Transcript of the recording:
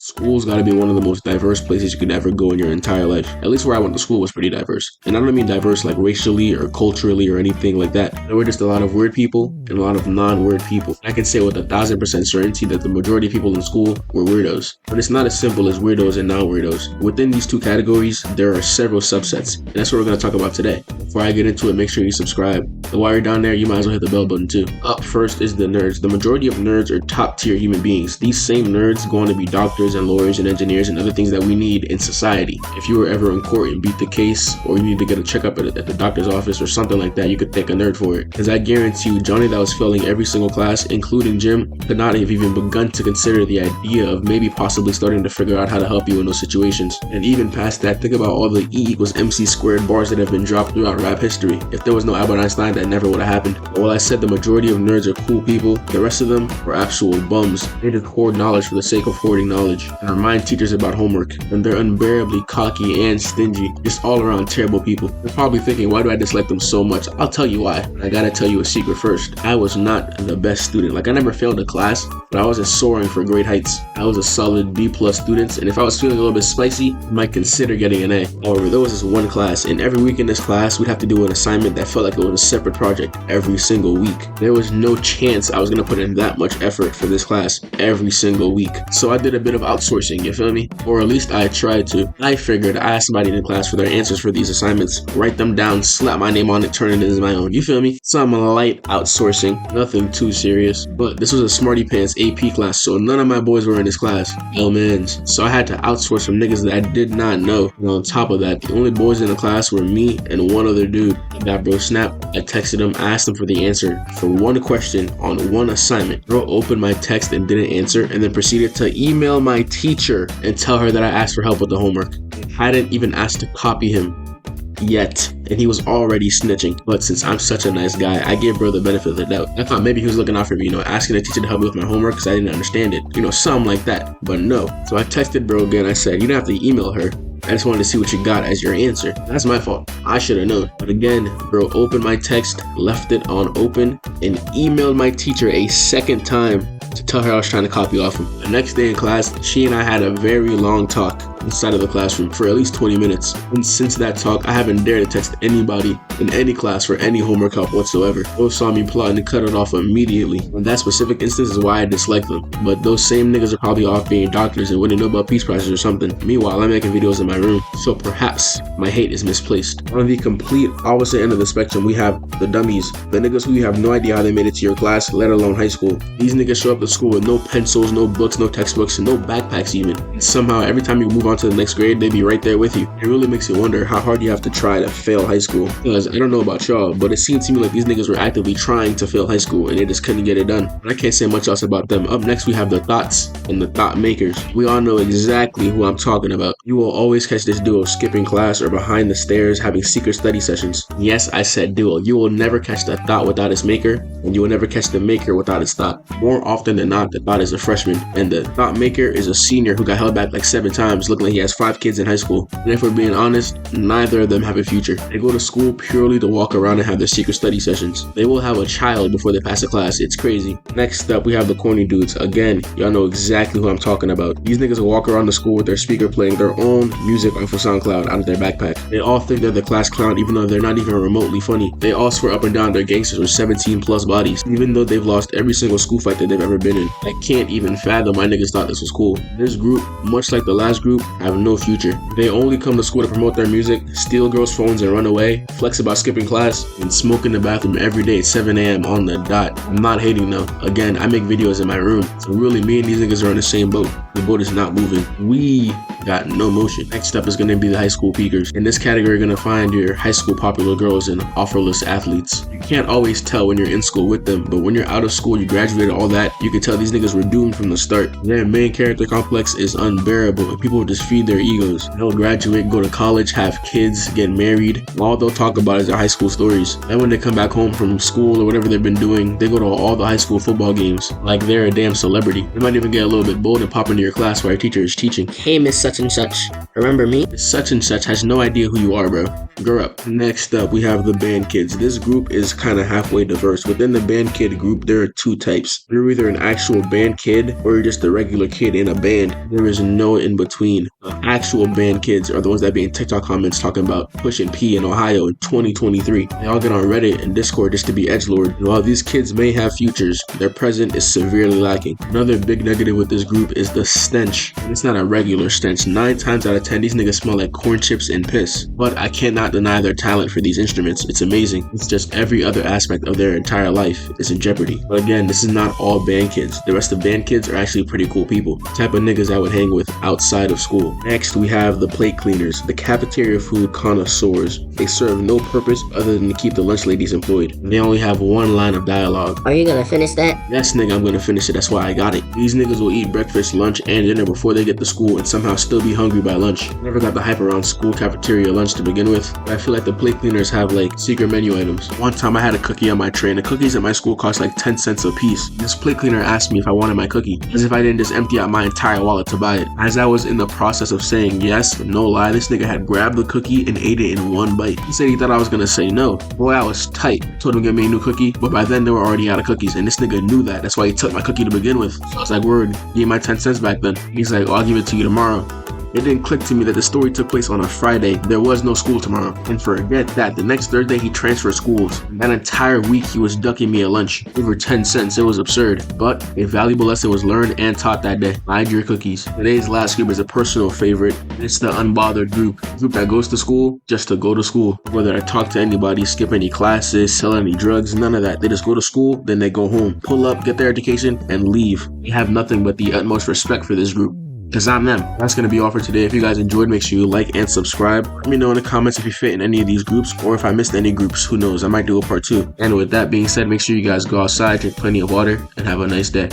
School's gotta be one of the most diverse places you could ever go in your entire life. At least where I went to school was pretty diverse. And I don't mean diverse like racially or culturally or anything like that. There were just a lot of word people and a lot of non-word people. I can say with 1,000% certainty that the majority of people in school were weirdos. But it's not as simple as weirdos and non-weirdos. Within these two categories, there are several subsets. And that's what we're gonna talk about today. Before I get into it, make sure you subscribe. And while you're down there, you might as well hit the bell button too. Up first is the nerds. The majority of nerds are top tier human beings. These same nerds go on to be doctors and lawyers and engineers and other things that we need in society. If you were ever in court and beat the case, or you need to get a checkup at the doctor's office or something like that, you could thank a nerd for it. Because I guarantee you, Johnny that was failing every single class, including gym, could not have even begun to consider the idea of maybe possibly starting to figure out how to help you in those situations. And even past that, think about all the E equals MC squared bars that have been dropped throughout rap history. If there was no Albert Einstein, that never would have happened. But while I said the majority of nerds are cool people, the rest of them are actual bums. They just hoard knowledge for the sake of hoarding knowledge and remind teachers about homework. And they're unbearably cocky and stingy, just all around terrible people. You're probably thinking, why do I dislike them so much? I'll tell you why. I gotta tell you a secret first. I was not the best student. Like, I never failed a class, but I wasn't soaring for great heights. I was a solid B+ student, and if I was feeling a little bit spicy, I might consider getting an A. However, there was this one class, and every week in this class, we'd have to do an assignment that felt like it was a separate project every single week. There was no chance I was gonna put in that much effort for this class every single week. So I did a bit of outsourcing, you feel me? Or at least I tried to. I figured I asked somebody in the class for their answers for these assignments, write them down, slap my name on it, turn it as my own. You feel me? Some light outsourcing, nothing too serious. But this was a smarty pants AP class, so none of my boys were in this class. Mans. So I had to outsource some niggas that I did not know. And on top of that, the only boys in the class were me and one other dude. That bro snapped. I texted him, asked him for the answer for one question on one assignment. Bro opened my text and didn't answer, and then proceeded to email my teacher and tell her that I asked for help with the homework. Hadn't even asked to copy him yet, and he was already snitching. But since I'm such a nice guy, I gave bro the benefit of the doubt. I thought maybe he was looking out for me, asking the teacher to help me with my homework because I didn't understand it, something like that. But no. So I texted bro again. I said, you don't have to email her. I just wanted to see what you got as your answer. That's my fault. I should have known. But again, bro opened my text, left it on open, and emailed my teacher a second time to tell her I was trying to copy off him. The next day in class, she and I had a very long talk inside of the classroom for at least 20 minutes. And since that talk, I haven't dared to text anybody in any class for any homework help whatsoever. Both saw me plotting to cut it off immediately. And that specific instance is why I dislike them. But those same niggas are probably off being doctors and wouldn't know about peace prizes or something. Meanwhile, I'm making videos in my room. So perhaps my hate is misplaced. On the complete opposite end of the spectrum, we have the dummies. The niggas who you have no idea how they made it to your class, let alone high school. These niggas show up to school with no pencils, no books, no textbooks, and no backpacks even. And somehow, every time you move on to the next grade, they be right there with you. It really makes you wonder how hard you have to try to fail high school. Because I don't know about y'all, but it seemed to me like these niggas were actively trying to fail high school and they just couldn't get it done. But I can't say much else about them. Up next, we have the thoughts and the thought makers. We all know exactly who I'm talking about. You will always catch this duo skipping class or behind the stairs having secret study sessions. Yes, I said duo. You will never catch the thought without its maker, and you will never catch the maker without its thought. More often than not, the thought is a freshman, and the thought maker is a senior who got held back like 7 times, looking like he has 5 kids in high school. And if we're being honest, neither of them have a future. They go to school purely to walk around and have their secret study sessions. They will have a child before they pass a class. It's crazy. Next up, we have the corny dudes. Again, y'all know exactly who I'm talking about. These niggas will walk around the school with their speaker playing their own music off of SoundCloud out of their backpack. They all think they're the class clown even though they're not even remotely funny. They all swear up and down they're gangsters with 17+ bodies, even though they've lost every single school fight that they've ever been in. I can't even fathom why niggas thought this was cool. This group, much like the last group, have no future. They only come to school to promote their music, steal girls' phones and run away, flex about skipping class, and smoke in the bathroom every day at 7 a.m. on the dot. I'm not hating though. Again, I make videos in my room, so really me and these niggas are in the same boat. The boat is not moving. We got no motion. Next up is going to be the high school peakers. In this category, you're going to find your high school popular girls and offerless athletes. You can't always tell when you're in school with them, but when you're out of school, you graduated, all that, you can tell these niggas were doomed from the start. Their main character complex is unbearable, and people just feed their egos. They'll graduate, go to college, have kids, get married. All they'll talk about is their high school stories. Then when they come back home from school or whatever they've been doing, they go to all the high school football games like they're a damn celebrity. They might even get a little bit bold and pop into your class while your teacher is teaching. Hey, Miss Such and Such. Remember me? Such and such has no idea who you are, bro. Grow up. Next up, we have the band kids. This group is kind of halfway diverse. Within the band kid group, there are two types. You're either an actual band kid or you're just a regular kid in a band. There is no in between. The actual band kids are the ones that be in TikTok comments talking about pushing P in Ohio in 2023. They all get on Reddit and Discord just to be edgelord. And while these kids may have futures, their present is severely lacking. Another big negative with this group is the stench. And it's not a regular stench. 9 times out of 10, these niggas smell like corn chips and piss. But I cannot deny their talent for these instruments. It's amazing. It's just every other aspect of their entire life is in jeopardy. But again, this is not all band kids. The rest of band kids are actually pretty cool people. The type of niggas I would hang with outside of school. Next, we have the plate cleaners, the cafeteria food connoisseurs. They serve no purpose other than to keep the lunch ladies employed. They only have one line of dialogue. Are you gonna finish that? Yes, nigga, I'm gonna finish it. That's why I got it. These niggas will eat breakfast, lunch, and dinner before they get to school and somehow still be hungry by lunch. Never got the hype around school cafeteria lunch to begin with, but I feel like the plate cleaners have like secret menu items. One time I had a cookie on my tray and the cookies at my school cost like 10 cents a piece. This plate cleaner asked me if I wanted my cookie, as if I didn't just empty out my entire wallet to buy it. As I was in the process of saying yes, no lie, this nigga had grabbed the cookie and ate it in one bite. He said he thought I was gonna say no. Boy, I was tight. Told him to get me a new cookie, but by then they were already out of cookies, and this nigga knew that. That's why he took my cookie to begin with. So I was like, word, gave my 10 cents back then. He's like, oh, I'll give it to you tomorrow. It didn't click to me that the story took place on a Friday. There was no school tomorrow. And forget that, the next Thursday he transferred schools. That entire week he was ducking me a lunch. Over 10 cents, it was absurd. But a valuable lesson was learned and taught that day. Hide your cookies. Today's last group is a personal favorite. It's the unbothered group. The group that goes to school just to go to school. Whether I talk to anybody, skip any classes, sell any drugs, none of that. They just go to school, then they go home. Pull up, get their education, and leave. They have nothing but the utmost respect for this group. Because I'm them. That's going to be all for today. If you guys enjoyed, make sure you like and subscribe. Let me know in the comments if you fit in any of these groups, or if I missed any groups. Who knows? I might do a part 2. And with that being said, make sure you guys go outside, drink plenty of water, and have a nice day.